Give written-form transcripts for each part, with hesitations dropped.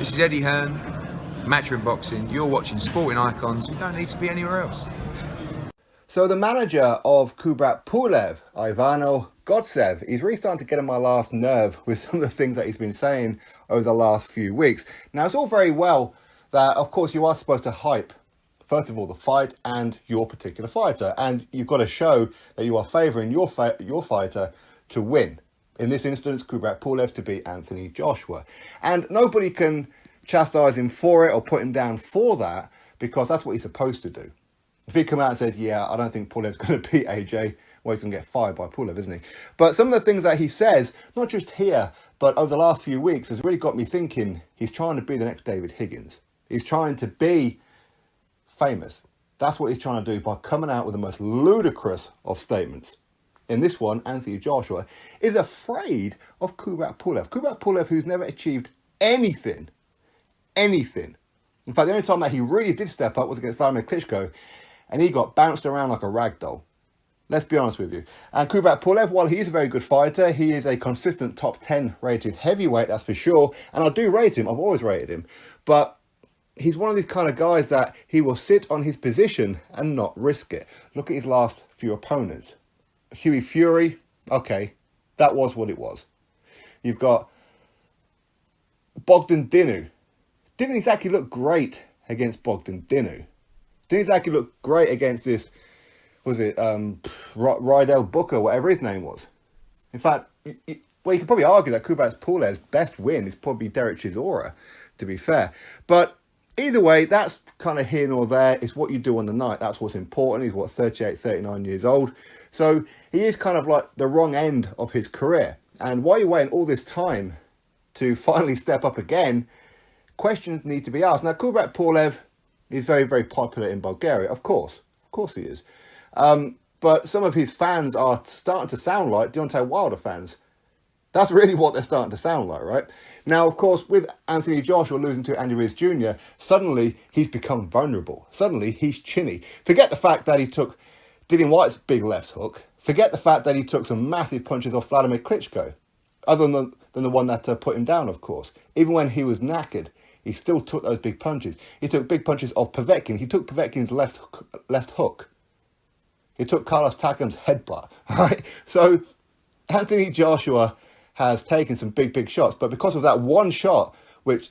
This is Eddie Hearn, Matchroom Boxing. You're watching Sporting Icons. You don't need to be anywhere else. So the manager of Kubrat Pulev, Ivano Godsev, he's really starting to get on my last nerve with some of the things that he's been saying over the last few weeks. Now, it's all very well that, of course, you are supposed to hype, first of all, the fight and your particular fighter. And you've got to show that you are favouring your fighter to win. In this instance, Kubrat Pulev to beat Anthony Joshua. And nobody can chastise him for it or put him down for that, because that's what he's supposed to do. If he come out and says, yeah, I don't think Pulev's going to beat AJ, well, he's going to get fired by Pulev, isn't he? But some of the things that he says, not just here, but over the last few weeks, has really got me thinking he's trying to be the next David Higgins. He's trying to be famous. That's what he's trying to do by coming out with the most ludicrous of statements. In this one, Anthony Joshua is afraid of Kubrat Pulev. Kubrat Pulev, who's never achieved anything. In fact, the only time that he really did step up was against Vladimir Klitschko, and he got bounced around like a rag doll. Let's be honest with you. And Kubrat Pulev, while he is a very good fighter, he is a consistent top 10 rated heavyweight, that's for sure. And I do rate him. I've always rated him. But he's one of these kind of guys that he will sit on his position and not risk it. Look at his last few opponents. Hughie Fury, okay, that was what it was. You've got Bogdan Dinu. Didn't exactly look great against Bogdan Dinu. Didn't exactly look great against this, was it, Rydell Booker, whatever his name was. In fact, you could probably argue that Kubrat Pulev's best win is probably Derek Chisora, to be fair. But either way, that's kind of here nor there. It's what you do on the night. That's what's important. He's, 38, 39 years old. So he is kind of like the wrong end of his career. And while you're waiting all this time to finally step up again, questions need to be asked. Now, Kubrat Pulev is very, very popular in Bulgaria. Of course he is. But some of his fans are starting to sound like Deontay Wilder fans. That's really what they're starting to sound like, right? Now, of course, with Anthony Joshua losing to Andy Ruiz Jr., suddenly he's become vulnerable. Suddenly he's chinny. Forget the fact that he took Dillian White's big left hook. Forget the fact that he took some massive punches off Vladimir Klitschko, other than the one that put him down, of course. Even when he was knackered, he still took those big punches. He took big punches off Povetkin. He took Povetkin's left hook. He took Carlos Takam's headbutt, right? So Anthony Joshua has taken some big shots, but because of that one shot, which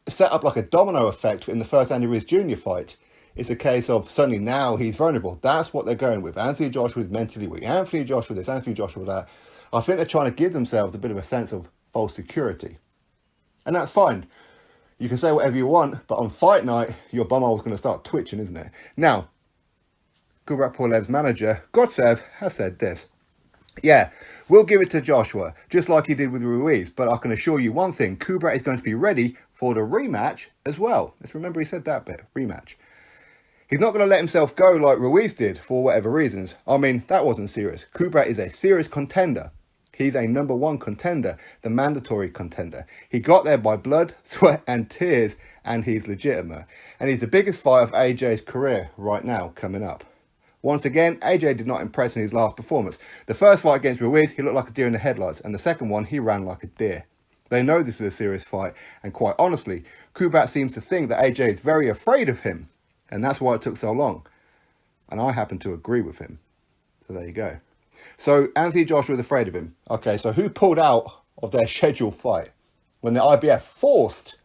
set up like a domino effect in the first Andy Ruiz Jr. fight, it's a case of suddenly now he's vulnerable. That's what they're going with. Anthony Joshua is mentally weak. Anthony Joshua this, Anthony Joshua that. I think they're trying to give themselves a bit of a sense of false security. And that's fine. You can say whatever you want, but on fight night, your bumhole's going to start twitching, isn't it? Now, Kubrat Pulev's manager, Godsev, has said this. Yeah, we'll give it to Joshua, just like he did with Ruiz. But I can assure you one thing, Kubrat is going to be ready for the rematch as well. Let's remember he said that bit, rematch. He's not going to let himself go like Ruiz did for whatever reasons. I mean, that wasn't serious. Kubrat is a serious contender. He's a number one contender, the mandatory contender. He got there by blood, sweat and tears, and he's legitimate. And he's the biggest fight of AJ's career right now coming up. Once again, AJ did not impress in his last performance. The first fight against Ruiz, he looked like a deer in the headlights. And the second one, he ran like a deer. They know this is a serious fight. And quite honestly, Kubrat seems to think that AJ is very afraid of him. And that's why it took so long. And I happen to agree with him. So there you go. So Anthony Joshua was afraid of him. Okay, so who pulled out of their scheduled fight when the IBF forced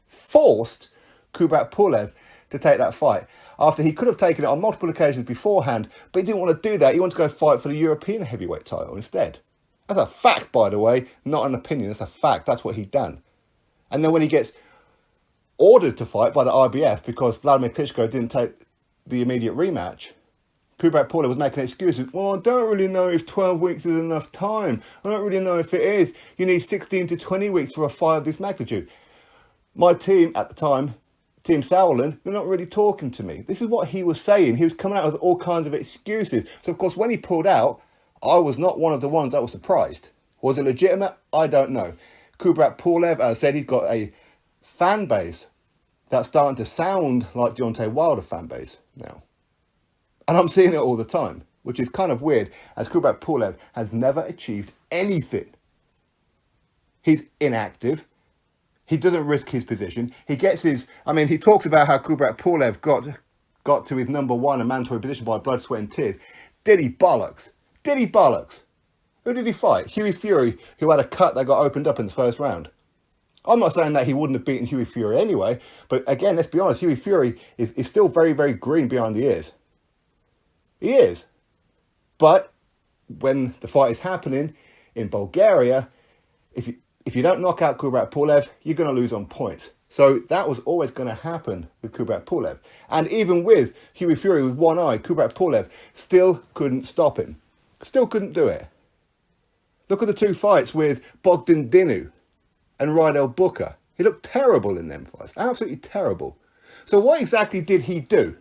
Kubrat Pulev to take that fight? After he could have taken it on multiple occasions beforehand, but he didn't want to do that. He wanted to go fight for the European heavyweight title instead. That's a fact, by the way, not an opinion. That's a fact. That's what he'd done. And then when he gets ordered to fight by the IBF because Vladimir Klitschko didn't take the immediate rematch, Kubrat Pulev was making excuses. Well, I don't really know if 12 weeks is enough time. I don't really know if it is. You need 16 to 20 weeks for a fight of this magnitude. My team at the time, Team Sauerland, they're not really talking to me. This is what he was saying. He was coming out with all kinds of excuses. So, of course, when he pulled out, I was not one of the ones that was surprised. Was it legitimate? I don't know. Kubrat Pulev, as I said, he's got a fan base that's starting to sound like Deontay Wilder fan base now. And I'm seeing it all the time, which is kind of weird, as Kubrat Pulev has never achieved anything. He's inactive. He doesn't risk his position. He gets his... I mean, he talks about how Kubrat Pulev got to his number one and mandatory position by blood, sweat and tears. Did he bollocks? Did he bollocks? Who did he fight? Hughie Fury, who had a cut that got opened up in the first round. I'm not saying that he wouldn't have beaten Hughie Fury anyway, but again, let's be honest, Hughie Fury is still very, very green behind the ears. He is. But when the fight is happening in Bulgaria, if you don't knock out Kubrat Pulev, you're going to lose on points. So that was always going to happen with Kubrat Pulev. And even with Hughie Fury with one eye, Kubrat Pulev still couldn't stop him. Still couldn't do it. Look at the two fights with Bogdan Dinu and Rydell Booker. He looked terrible in them fights. Absolutely terrible. So what exactly did he do?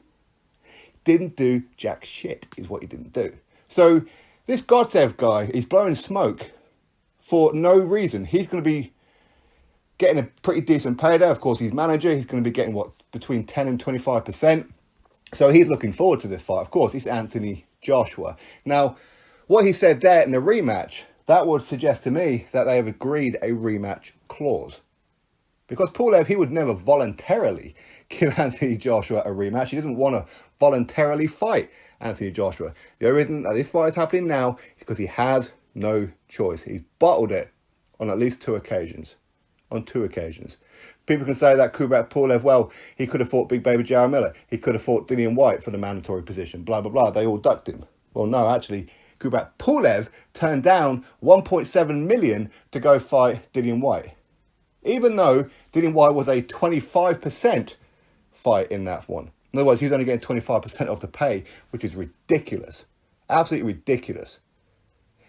Didn't do jack shit is what he didn't do. So this Gotsev guy is blowing smoke for no reason. He's going to be getting a pretty decent payday. Of course, he's manager. He's going to be getting, what, between 10 and 25%. So he's looking forward to this fight. Of course, it's Anthony Joshua. Now, what he said there in the rematch, that would suggest to me that they have agreed a rematch clause. Because Pulev, he would never voluntarily give Anthony Joshua a rematch. He doesn't want to voluntarily fight Anthony Joshua. The only reason that this fight is happening now is because he has no choice. He's bottled it on at least two occasions. On two occasions. People can say that Kubrat Pulev, well, he could have fought Big Baby Jarrell Miller. He could have fought Dillian White for the mandatory position. Blah, blah, blah. They all ducked him. Well, no, actually, Kubrat Pulev turned down 1.7 million to go fight Dillian White. Even though Dillian White was a 25% fight in that one. In other words, he's only getting 25% of the pay, which is ridiculous. Absolutely ridiculous.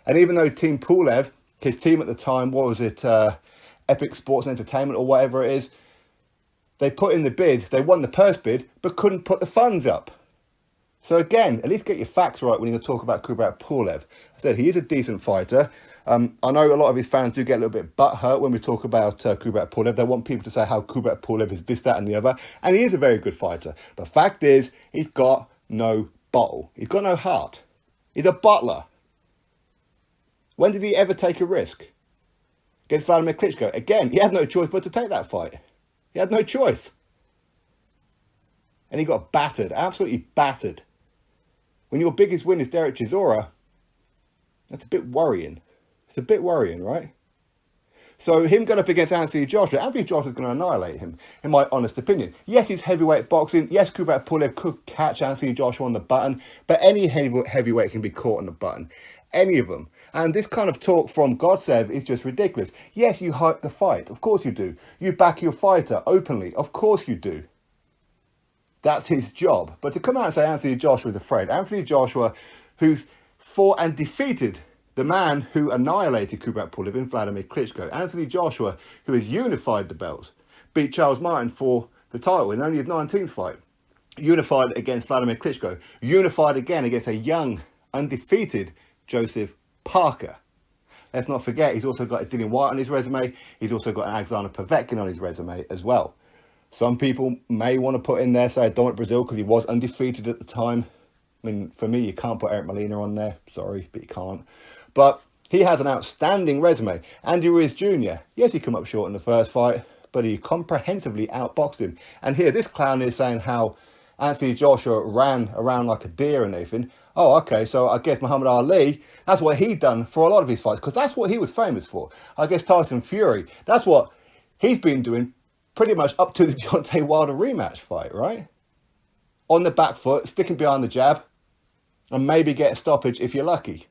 And even though Team Pulev, his team at the time, what was it, Epic Sports and Entertainment or whatever it is, they put in the bid, they won the purse bid, but couldn't put the funds up. So again, at least get your facts right when you're going to talk about Kubrat Pulev. I said he is a decent fighter. I know a lot of his fans do get a little bit butthurt when we talk about Kubrat Pulev. They want people to say how Kubrat Pulev is this, that and the other. And he is a very good fighter. But fact is, he's got no bottle. He's got no heart. He's a bottler. When did he ever take a risk? Against Vladimir Klitschko. Again, he had no choice but to take that fight. He had no choice. And he got battered. Absolutely battered. When your biggest win is Derek Chisora, that's a bit worrying. It's a bit worrying, right? So him going up against Anthony Joshua is going to annihilate him, in my honest opinion. Yes, he's heavyweight boxing. Yes, Kubrat Pulev could catch Anthony Joshua on the button, but any heavyweight can be caught on the button. Any of them. And this kind of talk from Gotsev is just ridiculous. Yes, you hype the fight. Of course you do. You back your fighter openly. Of course you do. That's his job. But to come out and say Anthony Joshua is afraid. Anthony Joshua, who's fought and defeated the man who annihilated Kubrat Pulev in Vladimir Klitschko. Anthony Joshua, who has unified the belts, beat Charles Martin for the title in only his 19th fight. Unified against Vladimir Klitschko. Unified again against a young, undefeated Joseph Parker. Let's not forget, he's also got a Dillian White on his resume. He's also got an Alexander Povetkin on his resume as well. Some people may want to put in there, say, Dominic Brazil, because he was undefeated at the time. I mean, for me, you can't put Eric Molina on there. Sorry, but you can't. But he has an outstanding resume. Andy Ruiz Jr., yes, he came up short in the first fight, but he comprehensively outboxed him. And here, this clown is saying how Anthony Joshua ran around like a deer and everything. Oh, okay, so I guess Muhammad Ali, that's what he'd done for a lot of his fights, because that's what he was famous for. I guess Tyson Fury, that's what he's been doing pretty much up to the Deontay Wilder rematch fight, right? On the back foot, sticking behind the jab, and maybe get a stoppage if you're lucky.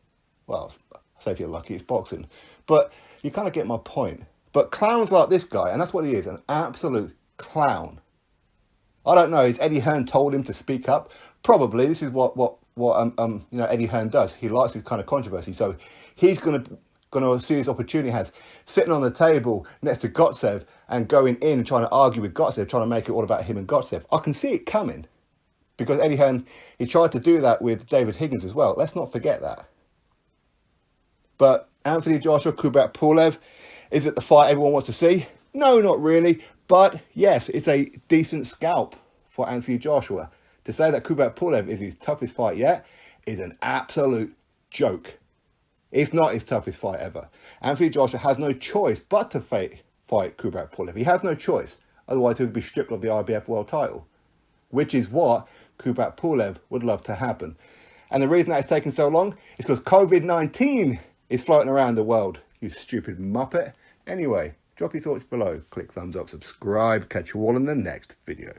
Well, I say if you're lucky, it's boxing. But you kind of get my point. But clowns like this guy, and that's what he is, an absolute clown. I don't know, has Eddie Hearn told him to speak up? Probably. This is what Eddie Hearn does. He likes this kind of controversy. So he's going to see this opportunity he has, sitting on the table next to Gotsev and going in and trying to argue with Gotsev, trying to make it all about him and Gotsev. I can see it coming. Because Eddie Hearn, he tried to do that with David Higgins as well. Let's not forget that. But Anthony Joshua, Kubrat Pulev, is it the fight everyone wants to see? No, not really. But yes, it's a decent scalp for Anthony Joshua. To say that Kubrat Pulev is his toughest fight yet is an absolute joke. It's not his toughest fight ever. Anthony Joshua has no choice but to fight fight Kubrat Pulev. He has no choice. Otherwise, he would be stripped of the IBF world title, which is what Kubrat Pulev would love to happen. And the reason that it's taken so long is because COVID-19 is floating around the world, you stupid muppet. Anyway, drop your thoughts below, click thumbs up, subscribe, catch you all in the next video.